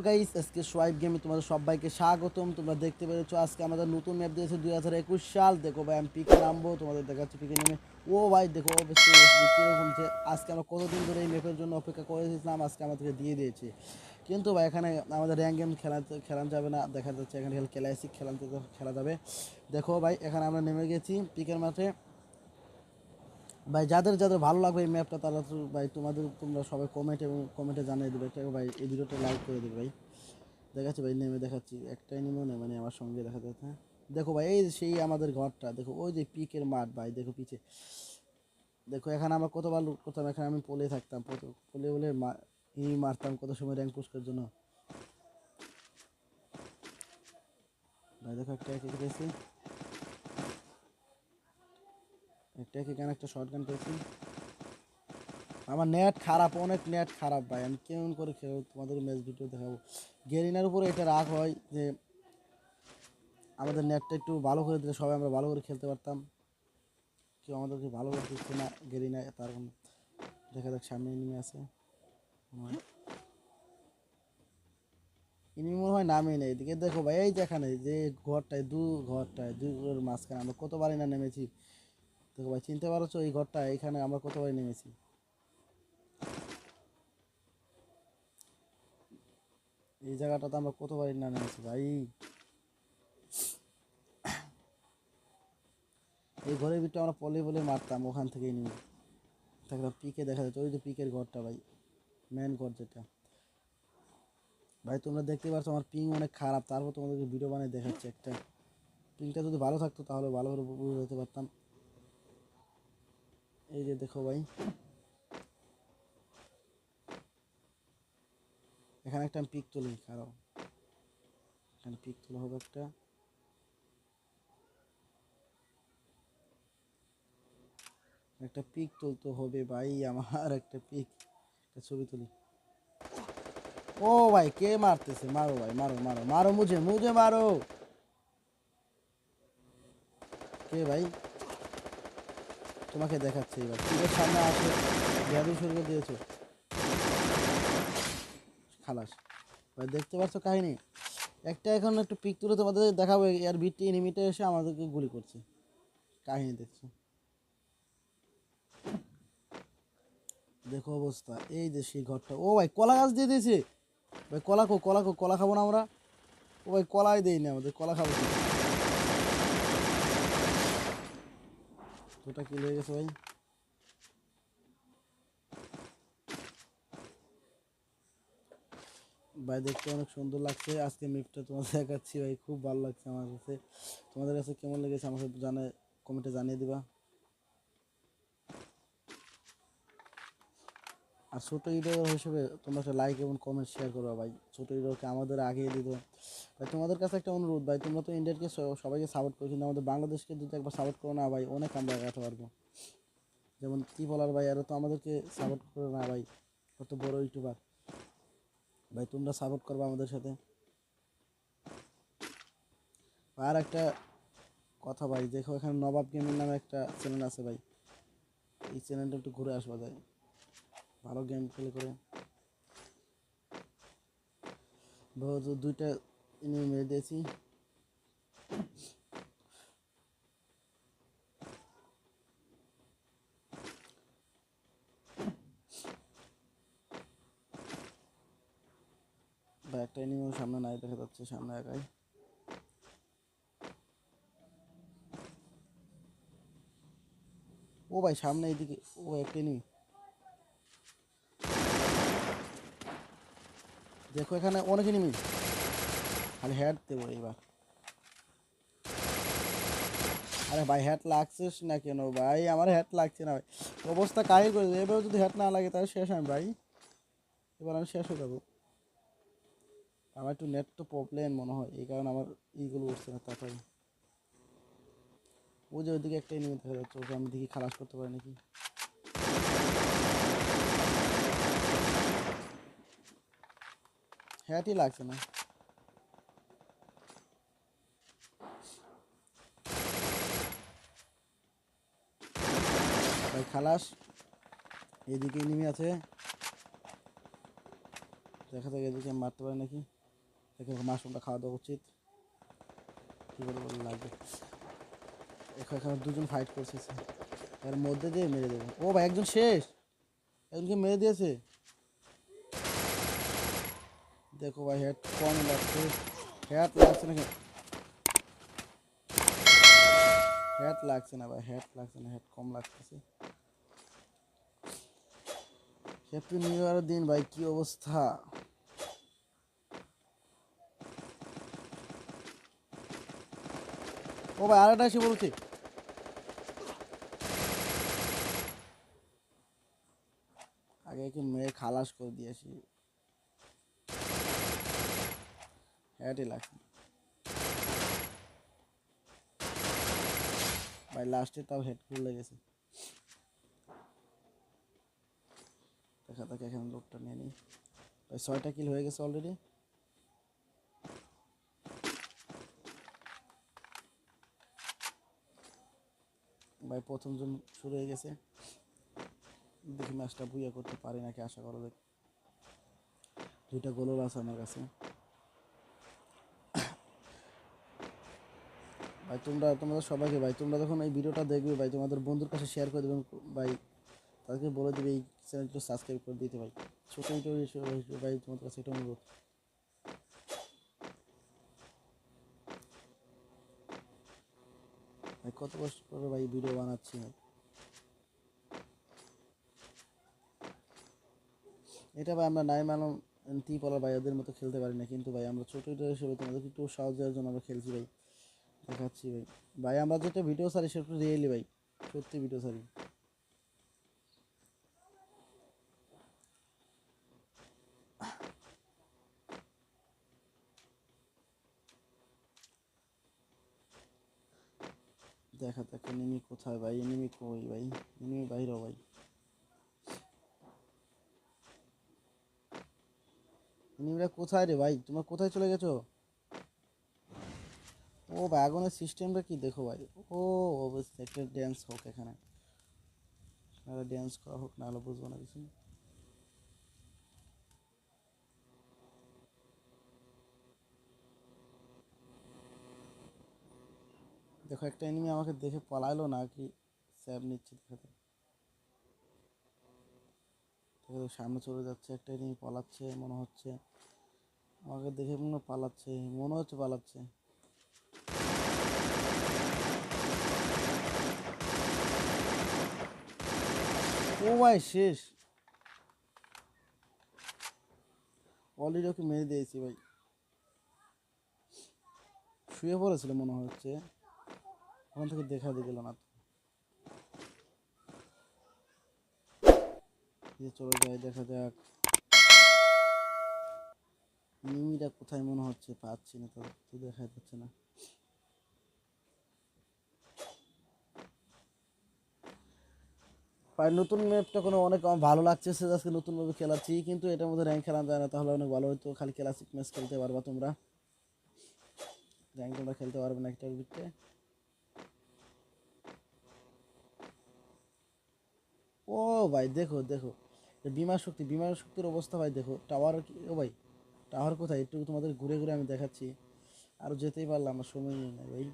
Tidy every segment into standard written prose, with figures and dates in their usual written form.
Guys, আজকে swipe গেমে তোমাদের সবাইকে স্বাগতম। তোমরা দেখতে পেরেছো আজকে আমাদের নতুন ম্যাপ দিয়েছে 2021 সাল। দেখো ভাই আমি পিকে নামবো, তোমাদের দেখাচ্ছি পিকে নেমে। ও ভাই দেখো কীরকম যে আজকে আমরা কতদিন ধরে এই ম্যাপের জন্য অপেক্ষা করেছিলাম, আজকে আমাদেরকে দিয়ে দিয়েছে। কিন্তু ভাই এখানে আমাদের র্যাঙ্ক গেম খেলা যাবে না, দেখা যাচ্ছে এখানে ক্লাসিক খেলা যাবে। দেখো ভাই এখানে আমরা নেমে গেছি পিকের মাঠে। ভাই যাদের যাদের ভালো লাগবে এই ম্যাপটা তারা তো ভাই তোমরা সবাই কমেন্টে জানিয়ে দেবে। ঠিক ভাই এই ভিডিওটা লাইক করে দেবে ভাই। দেখাচ্ছি ভাই নেমে দেখাচ্ছি, একটাই নেমে মানে আমার সঙ্গে দেখা যাচ্ছে। দেখো ভাই এই সেই আমাদের ঘরটা, দেখো ওই যে পিকের মাঠ ভাই, দেখো পিছে দেখো। এখানে আমরা কতবার লুট করতাম, এখানে আমি পলে থাকতাম, পলে বলে মারতাম কত সময় র্যাঙ্ক পুশ করার জন্য। ভাই দেখো একটা পেয়েছি, একটা শর্ট গান পেয়েছি। আমার নেট খারাপ, অনেক নেট খারাপ ভাই, আমি কেমন করে খেলবো তোমাদের ম্যাচ ভিডিও দেখাবো। গেরিনার উপরে এটা রাগ হয় যে আমাদের নেটটা একটু ভালো করে দিলে সবাই আমরা ভালো করে খেলতে পারতাম। কেউ আমাদেরকে ভালো করে দিচ্ছে না, গেরিনা তার দেখা যাক সামনে এনিমি আছে। এনিমি মনে হয় নামই নেই এদিকে। দেখো ভাই এই যেখানে যে ঘরটায় দুর মাঝখানে আমরা কতবারই না নেমেছি। দেখো ভাই চিনতে পারছো এই ঘরটা, এখানে আমরা কতবারই নেমেছি। এই জায়গাটাতে আমরা কতবারই না নেমেছি ভাই। এই ঘরের ভিতরে আমরা বলে মারতাম, ওখান থেকেই নিয়ে থাকতাম। পিকে দেখা যাচ্ছে ওই যে পিকের ঘরটা ভাই, মেন ঘর যেটা। ভাই তোমরা দেখতে পাচ্ছ আমার পিং অনেক খারাপ, তারপর তোমাদেরকে ভিডিও বানিয়ে দেখাচ্ছি একটা। পিংটা যদি ভালো থাকতো তাহলে ভালো করে বুঝতে পারতাম। এই যে দেখো ভাই এখানে একটা আমি পিক তুলি, খারাপ এখানে পিক তোলা হবে একটা পিক তুলতে হবে ভাই, আমার একটা ছবি তুলি। ও ভাই কে মারতেছে, মারো ভাই, মারো মারো মারো, মুঝে মারো। কে ভাই তোমাকে দেখাচ্ছে এবার, পিকের সামনে আসে গ্যাবি শুরু করে দিয়েছো, খালাস। ভাই দেখতে পাচ্ছ কাহিনী একটা। এখন একটু পিক তুলে তোমাদের দেখাবো, এর ভিত্তি এনিমিটা এসে আমাদেরকে গুলি করছে, কাহিনী দেখছো। দেখো অবস্থা, এই যে সেই ঘরটা। ও ভাই কলা গাছ দিয়ে দিয়েছে ভাই, কলা খাবো না আমরা। ও ভাই কলাই দেই না আমাদের, কলা খাবো কি? ওটা কি লেগে গেছে ভাই। ভাই দেখতে অনেক সুন্দর লাগছে আজকে ম্যাপটা তোমাদের দেখাচ্ছি ভাই, খুব ভালো লাগছে আমার কাছে। তোমাদের কাছে কেমন লেগেছে আমাকে কমেন্টে জানিয়ে দিবা। আর ছোটো ইউটিউবার হিসেবে তোমরা একটা লাইক এবং কমেন্ট শেয়ার করো ভাই, ছোটো ইউটিউবকে আমাদের আগিয়ে দিত ভাই। তোমাদের কাছে একটা অনুরোধ ভাই, তোমরা তো ইন্ডিয়াকে সবাইকে সাপোর্ট করো, কিন্তু আমাদের বাংলাদেশকে যদি একবার সাপোর্ট করো না ভাই, অনেক আমরা আগাতে পারবো। যেমন কি বলার ভাই, আরও তো আমাদেরকে সাপোর্ট করো না ভাই, কত বড় ইউটিউবার ভাই, তোমরা সাপোর্ট করবে আমাদের সাথে। আর একটা কথা ভাই, দেখো এখানে নবাব গেমিং নামে একটা চ্যানেল আছে ভাই, এই চ্যানেলটা একটু ঘুরে আসবা যায়, ভালো গেম প্লে করে। দুইটা এনিমি মেরে দিয়েছি। ভাই একটা এনিমি সামনে নাই, দেখা যাচ্ছে সামনে একাই। ও ভাই সামনে এইদিকে, ও একটা এনিমি। দেখো এখানে অনেক এনিমি, খালি হেড দেবো এবার। আরে ভাই হেড লাগছিস না কেন ভাই, আমার হেড লাগছে না ভাই, অবস্থা কাহিল করে দেবে। এবার যদি হেড না লাগে তাহলে শেষ আমি ভাই, এবার আমি শেষ হয়ে যাবো। আমার একটু নেট তো প্রবলেম মনে হয়, এই কারণে আমার এইগুলো উঠছে না তাড়াতাড়ি। ও যে ওইদিকে একটা এনিমি দেখা যাচ্ছে, ওকে আমি দেখি খালাস করতে পারি নাকি। হেডই লাগছে না ভাই, খালাস। এইদিকে এনিমি আছে, দেখা যাক এদিকে মারতে পারে নাকি। দেখে মাশরুমটা খাওয়া দাওয়া উচিত। কী বলে বলে লাগবে, এখানে দুজন ফাইট করছে, এর মধ্যে দিয়ে মেরে দেবে। ও ভাই একজন শেষ, একজনকে মেরে দিয়েছে। দেখো ভাই হেড কম লাগছে, হেড লাগছে না, হেড লাগছে না ভাই, হেড লাগছে না, হেড কম লাগতেছে। হ্যাপি নিউ ইয়ারের দিন ভাই, কি অবস্থা। ও ভাই আরেকটা এসে বলছি, আগে একটু মেয়ে খালাস করে দিয়েছি, হেডই লাগছে ভাই, লাস্টে তাও হেড ফুল লেগেছে। দেখা থাকে এখানে লোকটা নিয়ে নিই ভাই, 6টা কিল হয়ে গেছে অলরেডি। ভাই প্রথম জন শুরু হয়ে গেছে, দেখি ম্যাচটা বুইয়া করতে পারি নাকি, আশা করা যাক। 2টা গোলও আছে আমার কাছে ভাই। তোমাদের সবাইকে ভাই, তোমরা যখন এই ভিডিওটা দেখবে ভাই, তোমাদের বন্ধুর কাছে শেয়ার করে দেবেন ভাই, তাদেরকে বলে দেবে এই চ্যানেলটা সাবস্ক্রাইব করে দিতে ভাই। ছোটো ভিডিও ভাই, তোমাদের কাছে এটা অনুরোধ। ভাই কত কষ্ট করে ভাই ভিডিও বানাচ্ছি ভাই, এটা ভাই আমরা নাই মানো টিপলার ভাই ওদের মতো খেলতে পারি না, কিন্তু ভাই আমরা ছোটো ভিডিও হিসেবে তোমাদেরকে একটু সাহায্য দেওয়ার জন্য আমরা খেলছি ভাই, দেখাচ্ছি ভাই। ভাই আমরা যেটা ভিডিও সারি সেটা রিয়েলি ভাই, সত্যি ভিডিও সারি। দেখা যাক এনিমি কোথায় ভাই, এনিমি কই ভাই, এনিমি বাইরেও ভাই, এনিমিরা কোথায় রে ভাই, তোমরা কোথায় চলে গেছো? ও ভাই আগুনের সিস্টেমটা কি দেখো ভাই। ও অবশ্যই একটা ড্যান্স হোক এখানে, ড্যান্স করা হোক, নাহলে বুঝবো না কিছু। দেখো একটা এনিমি আমাকে দেখে পলাইলো নাকি স্যাব নিচ্ছে, দেখাতে দেখো সামনে চলে যাচ্ছে, একটা এনিমি পালাচ্ছে মনে হচ্ছে, আমাকে দেখে মনে পালাচ্ছে, মনে হচ্ছে পালাচ্ছে। ও ভাই শেষ, অলরেডি ওকে মেরে দিয়েছি ভাই, শুয়ে পড়েছিল মনে হচ্ছে, ওখান থেকে দেখা দিয়ে গেল না তো, চলে যায়, দেখা যাক মিমিটা কোথায় মনে হচ্ছে, পাচ্ছি না তো, তো দেখা যাচ্ছে না ভাই। নতুন ম্যাপটা কোনো অনেক আমার ভালো লাগছে, আজকে নতুনভাবে খেলাচ্ছি, কিন্তু এটার মধ্যে র্যাঙ্ক খেলা যায় না, তাহলে অনেক ভালো হতো। খালি ক্লাসিক ম্যাচ খেলতে পারবা তোমরা, র্যাঙ্ক তোমরা খেলতে পারবে না একটার ভিতরে। ও ভাই দেখো দেখো, বিমান শক্তির অবস্থা ভাই, দেখো টাওয়ার। ও ভাই টাওয়ার কোথায়, একটু তোমাদের ঘুরে ঘুরে আমি দেখাচ্ছি, আরও যেতেই পারলাম না, সময় নেই ভাই।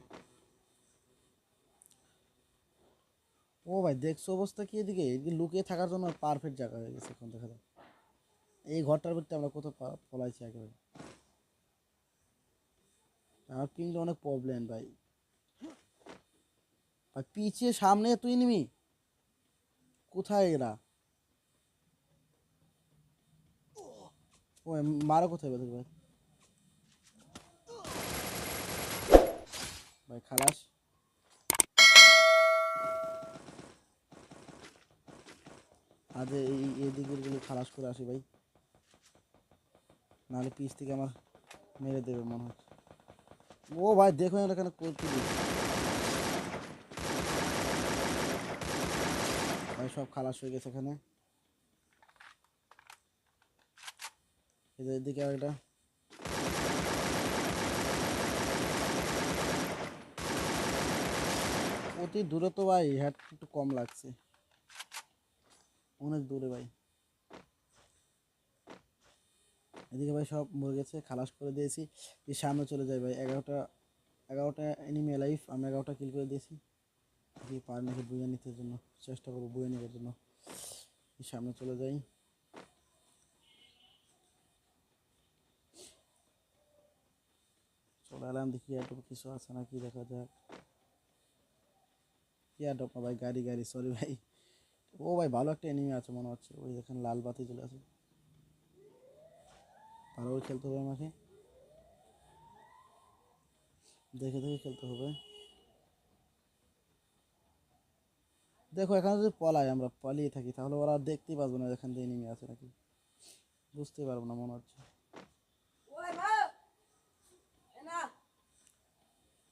ও ভাই দেখছো অবস্থা কি, এদিকে এদিকে লুকিয়ে থাকার জন্য পারফেক্ট জায়গা হয়ে গেছে এখন, দেখা যায় এই ঘরটার ভিতরে আমরা কোথাও পলাইছি আগে ভাই। আমার পিংটা অনেক প্রবলেম ভাই, ভাই পিছিয়ে সামনে তুই নিবি, কোথায় এরা? ও মারো কোথায় ভাই, ভাই ভাই খালাস, আজ এই দিকের গুলো খালাস করে আসি ভাই, নাহলে পিছ থেকে আমার মেরে দেবে মনে হচ্ছে। ও ভাই দেখো এখানে করতে ভাই, সব খালাস হয়ে গেছে এখানে। এদিকে আর একটা, অতি দূরে তো ভাই, হ্যাট একটু কম লাগছে, অনেক দূরে ভাই। এদিকে ভাই সব মরে গেছে, খালাস করে দিয়েছি। এই সামনে চলে যায় ভাই, 11টা এনিমি লাইফ, আমি 11টা কিল করে দিয়েছি। কি পারি নাকি বুঝে নিতে জন্য, চেষ্টা করবো বুঝে নেওয়ার জন্য। এই সামনে চলে যাই। চলে এলাম, দেখি এয়ারড্রপ কিছু আছে নাকি, দেখা যাক। এয়ারড্রপ না ভাই, গাড়ি গাড়ি, সরি ভাই। ও ভাই ভালো একটা এনিমি আছে মনে হচ্ছে, ওই দেখেন লাল বাতি চলে আসে। ভালো করে খেলতে হবে আমাকে, দেখে দেখে খেলতে হবে। দেখো এখানে যদি পলাই, আমরা পালিয়ে থাকি, তাহলে ওরা দেখতেই পারবো না এখান থেকে এনিমি আছে নাকি, বুঝতে পারবো না মনে হচ্ছে।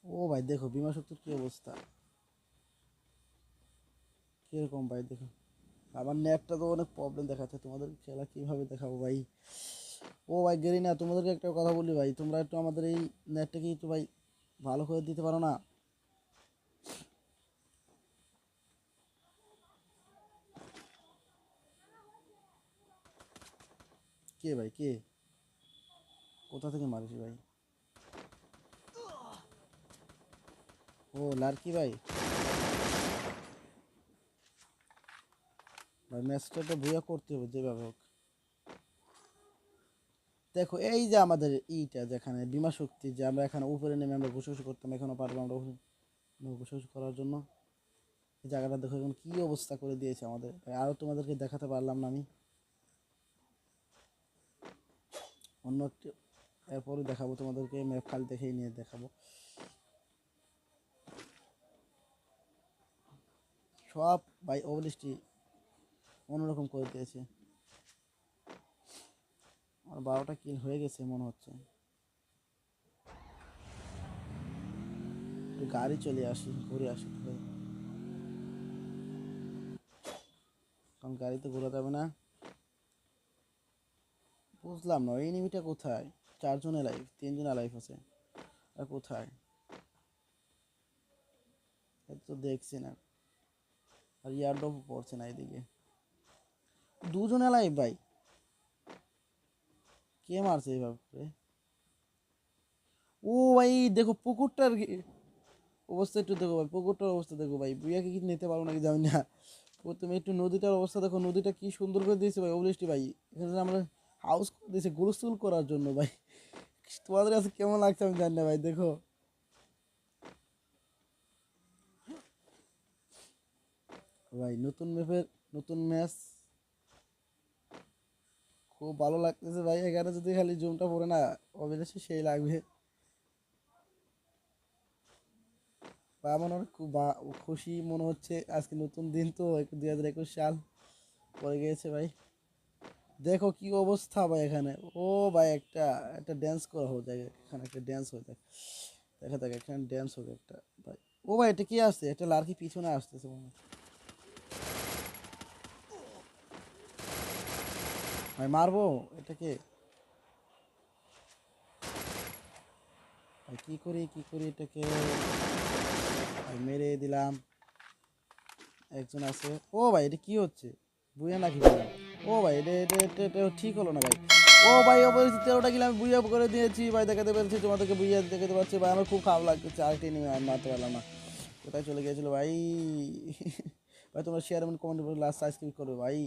ও ভাই দেখো বিমা শক্তির কি অবস্থা, কিরকম ভাই দেখো। আমার নেটটা তো অনেক প্রবলেম দেখাচ্ছে, তোমাদের খেলা কিভাবে দেখাবো ভাই। ও ভাই গেরি না, তোমাদেরকে একটা কথা বলি ভাই, তোমরা একটু আমাদের এই নেটটাকে একটু ভাই ভালো করে দিতে পারো না? কে ভাই কে, কোথা থেকে মারিস ভাই? ও লার্কি ভাই, ভাই ম্যাচটা তো ভুয়া করতে হবে যেভাবে হোক। দেখো এই যে আমাদের ইটা যেখানে বিমা শক্তি, যে আমরা এখানে উপরে নেমে আমরা ঘুষঘুষি করতাম, এখনও পারবো আমরা ঘুষঘুষি করার জন্য। এই জায়গাটা দেখো এখন কি অবস্থা করে দিয়েছে আমাদের ভাই, আরও তোমাদেরকে দেখাতে পারলাম না আমি, অন্য একটু এরপরও দেখাবো তোমাদেরকে, ম্যাপ খালি দেখেই নিয়ে দেখাবো। সব ভাই অবলিস্টি অন্যরকম করে দিয়েছে। আর 12টা কিল হয়ে গেছে মনে হচ্ছে। একটু গাড়ি চলে আসি, ঘুরে আসি ভাই, কারণ গাড়িতে ঘোরা যাবে না। বুঝলাম না এই এনিমিটা কোথায়, 4জনের লাইফ, 3জনের লাইফ আছে, আর কোথায় এটা তো দেখছি না। আর ইয়ারড্রপ পড়ছে না এদিকে, 2জনের লাইফ ভাই, কে মারছে এইভাবে? ও ভাই দেখো পুকুরটার অবস্থা একটু দেখো ভাই, পুকুরটার অবস্থা দেখো ভাই, বুইয়াকে কি নিতে পারবো নাকি জানি না। প্রথমে একটু নদীটার অবস্থা দেখো, নদীটা কি সুন্দর করে দিয়েছে ভাই অবলিস্টি ভাই, এখানে আমরা হাউস করে দিয়েছে গোলস্টুল করার জন্য ভাই। তোমাদের কাছে কেমন লাগছে আমি জানি না ভাই, দেখো ভাই নতুন ম্যাপের নতুন ম্যাচ, খুব ভালো লাগতেছে ভাই। এখানে যদি খালি জুমটা পড়ে না, অবশ্যই সেই লাগবে। বা আমার অনেক খুব খুশি মনে হচ্ছে, আজকে নতুন দিন তো, 2021 সাল পড়ে গিয়েছে ভাই। দেখো কি অবস্থা ভাই এখানে। ও ভাই একটা একটা ড্যান্স করা হোক জায়গায়, এখানে একটা ড্যান্স হয়ে থাকে, দেখা যাক এখানে ড্যান্স হোক একটা ভাই। ও ভাই এটা কি আসছে, একটা লাড়কি পিছনে আসতেছে মনে হয়। ভাই মারবো এটাকে ভাই, কি করি এটাকে ভাই, মেরে দিলাম। একজন আছে, ও ভাই এটা কি হচ্ছে, বুঝে নাকি বললাম? ও ভাই এটা ঠিক হলো না ভাই। ও ভাই ও বলছি 13টা কিলো আমি বুইয়া করে দিয়েছি ভাই, দেখাতে পেরেছি তোমাদেরকে, বুইয়া দেখাতে পারছি ভাই, আমার খুব খারাপ লাগছে, আরেকটি নিয়ে আমি মারতে পারলাম না, কোথায় চলে গিয়েছিল ভাই। ভাই তোমরা শেয়ার এবং কমেন্ট করে লাস্ট সাবস্ক্রাইব করবে ভাই।